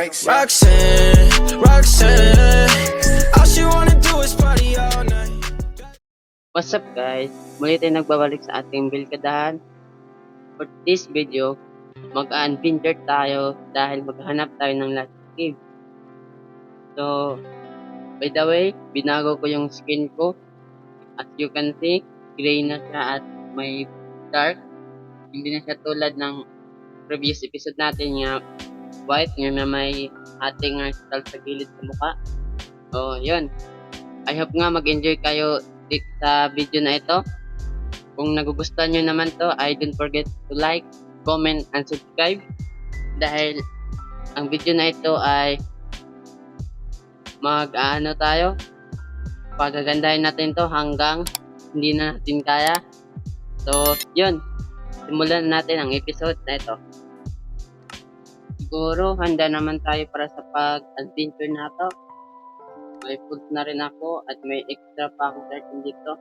Roxanne, all she wanna do is party all night. What's up guys? Muli tayo nagbabalik sa ating bilkadahan. For this video, mag-adventure tayo dahil maghanap tayo ng last cave. So, by the way, binago ko yung skin ko. As you can see, gray na siya at may dark. Hindi na siya tulad ng previous episode natin nga white, nga may ating crystal sa gilid sa mukha. So, yun. I hope nga mag-enjoy kayo sa video na ito. Kung nagugustuhan nyo naman to, I don't forget to like, comment, and subscribe. Dahil ang video na ito ay tayo, pagagandahin natin to hanggang hindi na natin kaya. So, yun. Simulan natin ang episode na ito. Siguro, handa naman tayo para sa pag-adventure na to. May food na rin ako at may extra pa akong certain dito.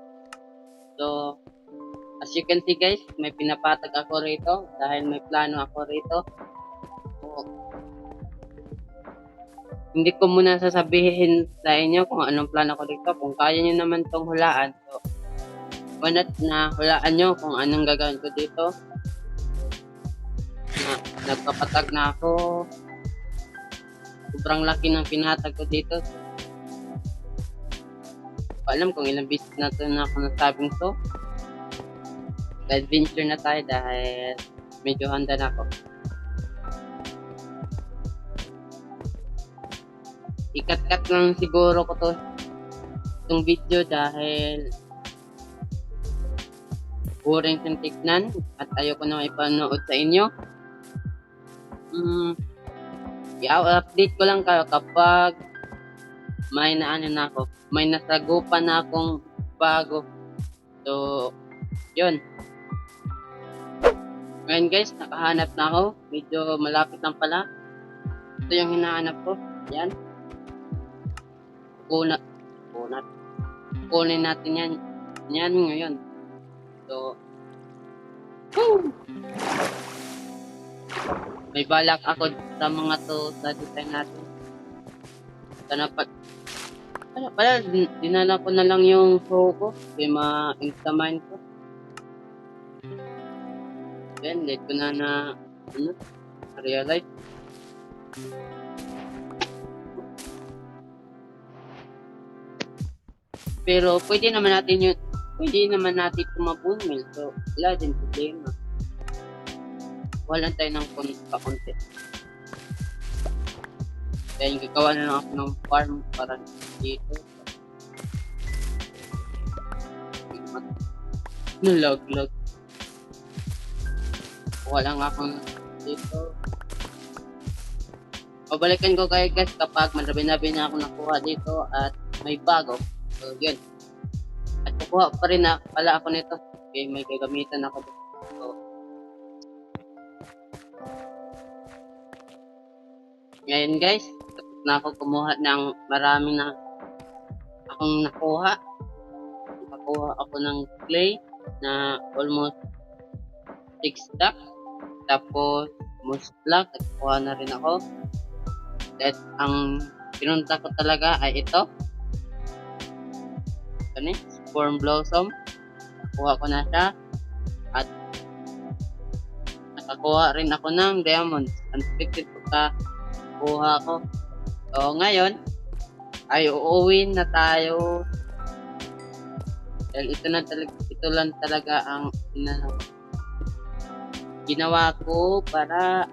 So, as you can see guys, may pinapatag ako rito dahil may plano ako rito. So, hindi ko muna sasabihin sa inyo kung anong plano ko dito. Kung kaya nyo naman tong hulaan, so, why not na hulaan nyo kung anong gagawin ko dito. Nagpapatag na ako. Sobrang laki ng pinatag ko dito. Alam kung ilang beses na ito na ako nasabing to. Adventure na tayo dahil medyo handa na ako. Ikat-cut lang siguro ko to itong video dahil boring siyang tignan at ayoko na ipanood sa inyo. I-update ko lang kayo kapag may naano na ako. May nasagupan na akong bago. So, yun. Ngayon guys, nakahanap na ako. Medyo malapit lang pala. Ito yung hinahanap ko. Yan. Kunin natin yan. Yan ngayon. So, woo! May balak ako sa mga to sa design natin. Sana pala, dinala ko na lang yung show ko. Kaya ma-instamind ko. Then, late ko na realize. Pero, pwede naman natin tumabunmil. So, wala din problema. Walan tayo ng pa-konti. Kaya yung gagawa na lang ako ng farm para dito. Nalaglag. Wala nga akong dito. Pabalikan ko kayo guys kapag marami-nabi na ako nakuha dito at may bago. So yun. At kukuha pa rin na pala ako nito. Okay, may gagamitan ako dito. So, ngayon guys, tapos na ako kumuha ng marami na akong nakuha. Nakakuha ako ng clay na almost 6 stacks. Tapos moss block, nakakuha na rin ako. At ang pinunta ko talaga ay ito. Ito ni, Storm Blossom. Nakuha ko na siya. At nakakuha rin ako ng diamonds. Unexpected kuha ko. So ngayon ay uuwi na tayo. Dahil ito lang talaga ang ginawa ko para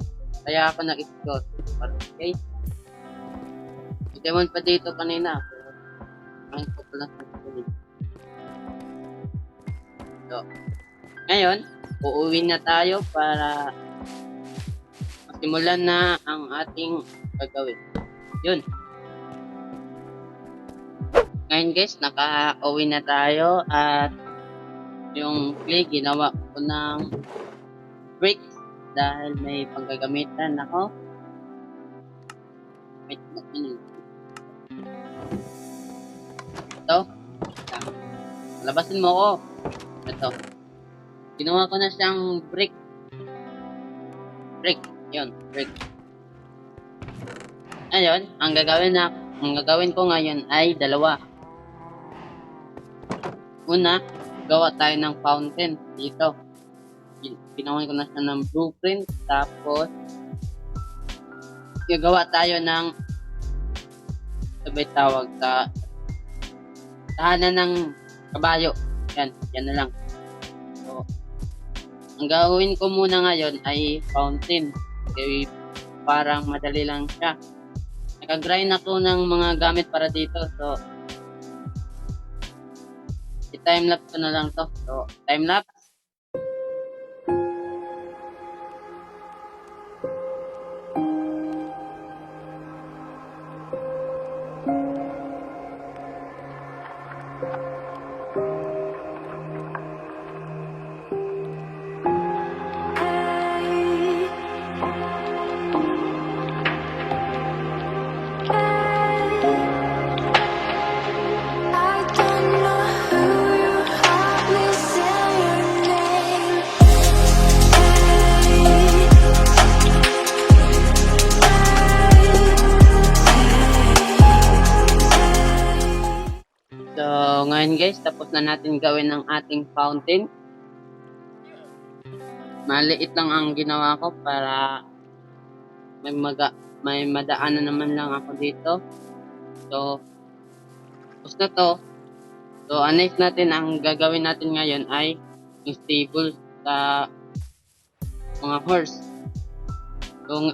kaya ako nag-explore. Okay. May diamond pa dito kanina. Ang ko pala sa tuloy. So, ngayon, uuwi na tayo para simulan na ang ating gagawin. Yun. Ngayon guys, naka-uwi na tayo at yung clay ginawa ko ng bricks dahil may panggagamitan ako. Wait, ito. Labasin mo ko. Ito. Ginawa ko na siyang brick. Yun, break. Ngayon, ang gagawin ko ngayon ay dalawa. Una, gawa tayo ng fountain dito. Ginawan ko na siya ng blueprint. Tapos, gagawa tayo ng sabay tawag sa tahanan ng kabayo. Yan na lang. So, ang gagawin ko muna ngayon ay fountain. Okay, parang madali lang siya. Naka-grind ako ng mga gamit para dito. So, i-timelapse ko na lang to. So, timelapse. I don't know who you are, please say your name. So, ngayon guys, tapos na natin gawin ang ating fountain. Maliit lang ang ginawa ko para may madaanan naman lang ako dito. So, tapos na to. So, next natin, ang gagawin natin ngayon ay yung stable sa mga horse. So,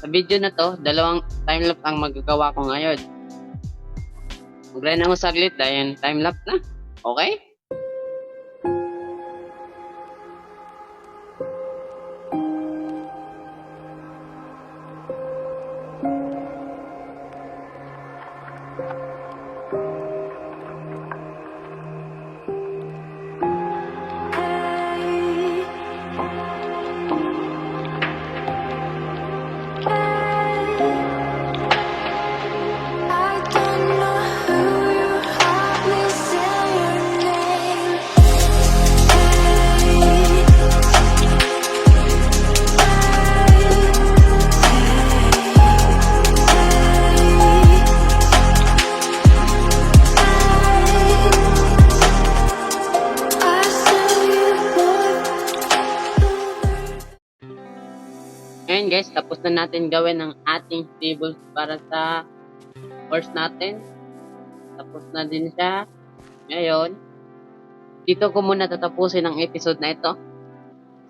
sa video na to, dalawang timelapse ang magagawa ko ngayon. Mag-grind ako saglit dahil timelapse na. Okay? I don't know who you are, please say your name. I saw you walk over. Ngayon guys, tapos na natin gawin ang ating stables para sa horse natin. Tapos na din siya. Ngayon, dito ko muna tatapusin ang episode na ito.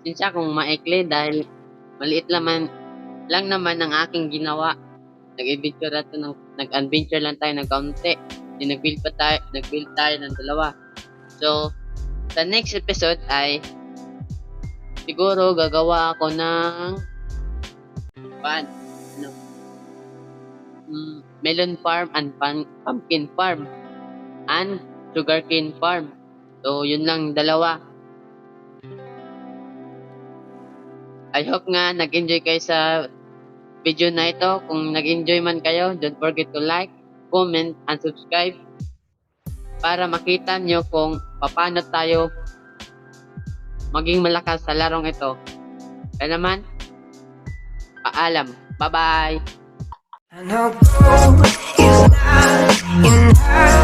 Sinsya kung maikli dahil maliit lang naman ang aking ginawa. Nag-adventure lang tayo ng kaunti. Nag-build tayo ng dalawa. So, sa next episode ay siguro gagawa ako ng melon farm and pumpkin farm and sugarcane farm. So, yun lang dalawa. I hope nga nag-enjoy kayo sa video na ito. Kung nag-enjoy man kayo, don't forget to like, comment, and subscribe para makita nyo kung paano tayo maging malakas sa larong ito. Kaya naman, paalam. Bye-bye! I know gold is not enough.